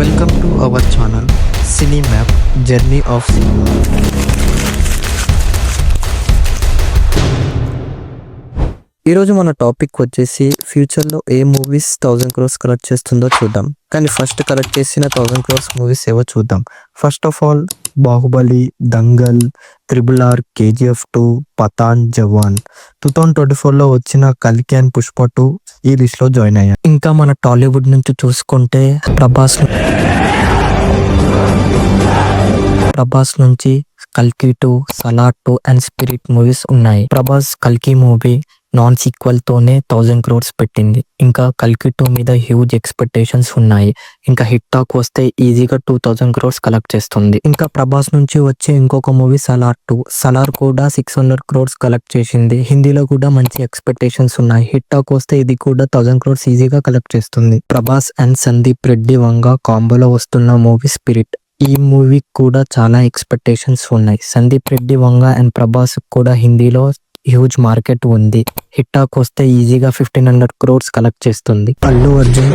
Welcome to our channel Cinemap Journey of Cinema. ఈరోజు మన topic వచ్చేసి ఫ్యూచర్లో ఏ మూవీస్ 1000 crores కలెక్ట్ చేస్తుందో చూద్దాం. కానీ ఫస్ట్ కలెక్ట్ చేసిన 1000 crores మూవీస్ ఏవో చూద్దాం. First of all Baahubali, Dangal, RRR, KGF2, Pathaan, Jawan. 2024లో వచ్చిన కల్కి అండ్ పుష్ప 2 ఈ లిస్ట్ లో జాయిన్ అయ్యాయి. ఇంకా మన టాలీవుడ్ నుంచి చూసుకుంటే ప్రభాస్ నుంచి కల్కి 2, సలార్ 2 అండ్ స్పిరిట్ మూవీస్ ఉన్నాయి. ప్రభాస్ కల్కి మూవీ నాన్ సీక్వెల్ తోనే 1000 crores పెట్టింది. ఇంకా కల్కి 2 మీద హ్యూజ్ ఎక్స్పెక్టేషన్స్ ఉన్నాయి. ఇంకా హిట్ టాక్ వస్తే ఈజీగా 2000 crores కలెక్ట్ చేస్తుంది. ఇంకా ప్రభాస్ నుంచి వచ్చే ఇంకొక మూవీ సలార్ 2. సలార్ కూడా 600 crores కలెక్ట్ చేసింది. హిందీలో కూడా మంచి ఎక్స్పెక్టేషన్స్ ఉన్నాయి. హిట్ టాక్ వస్తే ఇది కూడా 1000 crores ఈజీగా కలెక్ట్ చేస్తుంది. ప్రభాస్ అండ్ సందీప్ రెడ్డి వంగ కాంబోలో వస్తున్న మూవీ స్పిరిట్. ఈ మూవీ కూడా చాలా ఎక్స్పెక్టేషన్స్ ఉన్నాయి. సందీప్ రెడ్డి వంగ అండ్ ప్రభాస్ కూడా హిందీలో హ్యూజ్ మార్కెట్ ఉంది. హిట్ టాక్ వస్తే ఈజీగా 1500 crores కలెక్ట్ చేస్తుంది. అల్లు అర్జున్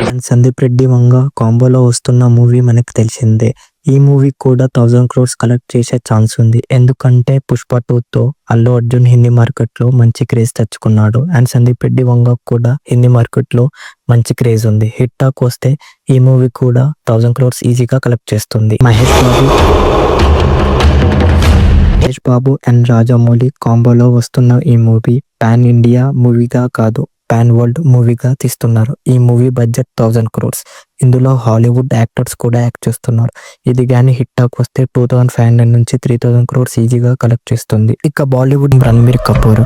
అండ్ సందీప్ రెడ్డి వంగ కాంబోలో వస్తున్న మూవీ మనకు తెలిసిందే. ఈ మూవీ కూడా 1000 crores కలెక్ట్ చేసే ఛాన్స్ ఉంది. ఎందుకంటే పుష్ప 2తో అల్లు అర్జున్ హిందీ మార్కెట్ లో మంచి క్రేజ్ తెచ్చుకున్నాడు. అండ్ సందీప్ రెడ్డి వంగ కూడా హిందీ మార్కెట్ లో మంచి క్రేజ్ ఉంది. హిట్ టాక్ వస్తే ఈ మూవీ కూడా 1000 crores ఈజీగా కలెక్ట్ చేస్తుంది. మహేష్ బాబు అండ్ రాజమౌళి కాంబోలో వస్తున్న ఈ మూవీ పాన్ ఇండియా మూవీగా కాదు, పాన్ వరల్డ్ మూవీగా తీస్తున్నారు. ఈ మూవీ బడ్జెట్ 1000 crores. ఇందులో హాలీవుడ్ యాక్టర్స్ కూడా యాక్ట్ చేస్తున్నారు. ఇది కానీ హిట్ టాక్ వస్తే 2500 నుంచి 3000 crores ఈజీగా కలెక్ట్ చేస్తుంది. ఇక Bollywood Ranbir Kapoor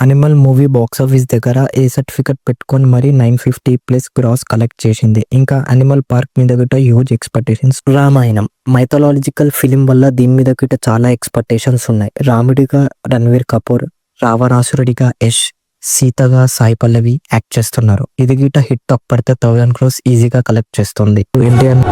animal movie box office దగ్గర ఏ సర్టిఫికెట్ పెట్టుకొని మరి 950+ గ్రాస్ కలెక్ట్ చేసింది. ఇంకా అనిమల్ పార్క్ మీద గిట్ట huge expectations. Ramayanam mythological film వల్ల దీని మీద గిట్ట చాలా ఎక్స్పెక్టేషన్స్ ఉన్నాయి. రాముడిగా రణ్వీర్ కపూర్, రావణాసురుడిగా యష్, సీతగా సాయి పల్లవి యాక్ట్ చేస్తున్నారు. ఇది గిట్ట హిట్ టాక్ పడితే 1000 crores ఈజీగా కలెక్ట్ చేస్తుంది. ఇండియన్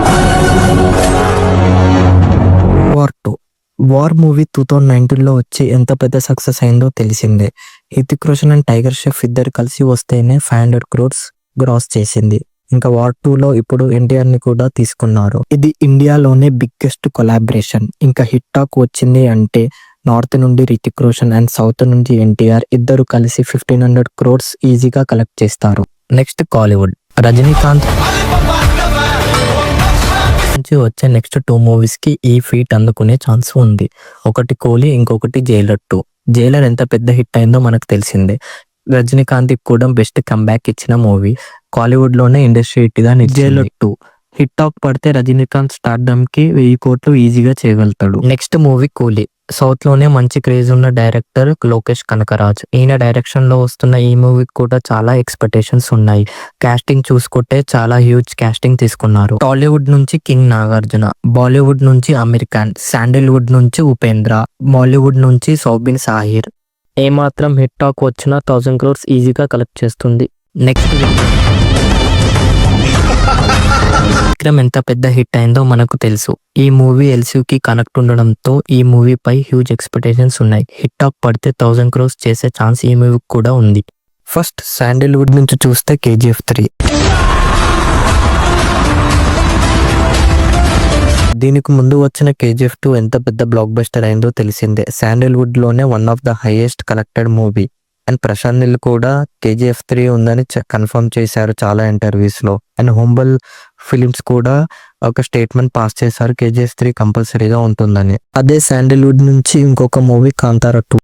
వార్ 2 వార్ మూవీ 2019లో వచ్చి ఎంత పెద్ద సక్సెస్ అయిందో తెలిసిందే. హృతిక్ రోషన్ అండ్ టైగర్ ష్రాఫ్ ఇద్దరు కలిసి వస్తేనే 500 crores గ్రాస్ చేసింది. ఇంకా వార్ 2లో ఇప్పుడు ఎన్టీఆర్ ని కూడా తీసుకున్నారు. ఇది ఇండియాలోనే బిగ్గెస్ట్ కొలాబరేషన్. ఇంకా హిట్ టాక్ వచ్చింది అంటే నార్త్ నుండి హృతిక్ రోషన్ అండ్ సౌత్ నుంచి ఎన్టీఆర్ ఇద్దరు కలిసి 1500 crores ఈజీగా కలెక్ట్ చేస్తారు. నెక్స్ట్ కాలీవుడ్ రజనీకాంత్ నుంచి వచ్చే నెక్స్ట్ 2 మూవీస్ కి ఈ ఫీట్ అందుకునే ఛాన్స్ ఉంది. ఒకటి కోహ్లీ, ఇంకొకటి జైలర్ 2. జైలర్ ఎంత పెద్ద హిట్ అయిందో మనకు తెలిసిందే. రజనీకాంత్ కూడా బెస్ట్ కంబ్యాక్ ఇచ్చిన మూవీ. కాలీవుడ్ లోనే ఇండస్ట్రీ హిట్ గా జైలర్ 2 హిట్ టాక్ పడితే రజనీకాంత్ స్టార్డమ్ కి 1000 crores ఈజీగా చేయగలుగుతాడు. నెక్స్ట్ మూవీ కూలీ. సౌత్ లోనే మంచి క్రేజ్ ఉన్న డైరెక్టర్ లోకేష్ కనకరాజ్. ఈయన డైరెక్షన్ లో వస్తున్న ఈ మూవీకి కూడా చాలా ఎక్స్పెక్టేషన్స్ ఉన్నాయి. కాస్టింగ్ చూసుకుంటే చాలా హ్యూజ్ కాస్టింగ్ తీసుకున్నారు. టాలీవుడ్ నుంచి కింగ్ నాగార్జున, బాలీవుడ్ నుంచి అమీర్ ఖాన్, శాండిల్వుడ్ నుంచి ఉపేంద్ర, మాలీవుడ్ నుంచి సౌబిన్ సాహిర్. ఏమాత్రం హిట్ టాక్ వచ్చినా 1000 crores ఈజీగా కలెక్ట్ చేస్తుంది. నెక్స్ట్ విక్రమ్ ఎంత పెద్ద హిట్ అయిందో మనకు తెలుసు. ఈ మూవీ ఎల్సీయూకి కనెక్ట్ ఉండడంతో ఈ మూవీపై హ్యూజ్ ఎక్స్పెక్టేషన్స్ ఉన్నాయి. హిట్ టాక్ పడితే 1000 crores చేసే ఛాన్స్ ఈ మూవీకి కూడా ఉంది. ఫస్ట్ శాండిల్వుడ్ నుంచి చూస్తే KGF3. దీనికి ముందు వచ్చిన KGF2 ఎంత పెద్ద బ్లాక్ బస్టర్ అయిందో తెలిసిందే. శాండిల్వుడ్ లోనే one of the highest collected movie. And Prashanth Neel కూడా KGF3 ఉందని కన్ఫర్మ్ చేశారు చాలా ఇంటర్వ్యూస్ లో. అండ్ హోంబల్ ఫిలిమ్స్ కూడా ఒక స్టేట్మెంట్ పాస్ చేశారు KGF3 కంపల్సరీగా ఉంటుందని. అదే శాండిల్వుడ్ నుంచి ఇంకొక మూవీ కాంతారా 2.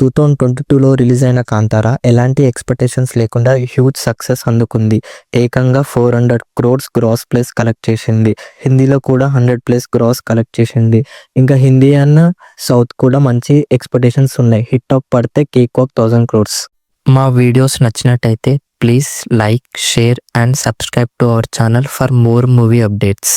2022లో రిలీజ్ అయిన కాంతారా ఎలాంటి ఎక్స్పెక్టేషన్స్ లేకుండా హ్యూజ్ సక్సెస్ అందుకుంది. ఏకంగా 400 crores గ్రాస్ ప్లస్ కలెక్ట్ చేసింది. హిందీలో కూడా 100+ గ్రాస్ కలెక్ట్ చేసింది. ఇంకా హిందీ అన్న సౌత్ కూడా మంచి ఎక్స్పెక్టేషన్స్ ఉన్నాయి. హిట్ టాక్ పడితే కేక్ వాక్ 1000 crores. మా వీడియోస్ నచ్చినట్టయితే please like, share and subscribe to our channel for more movie updates.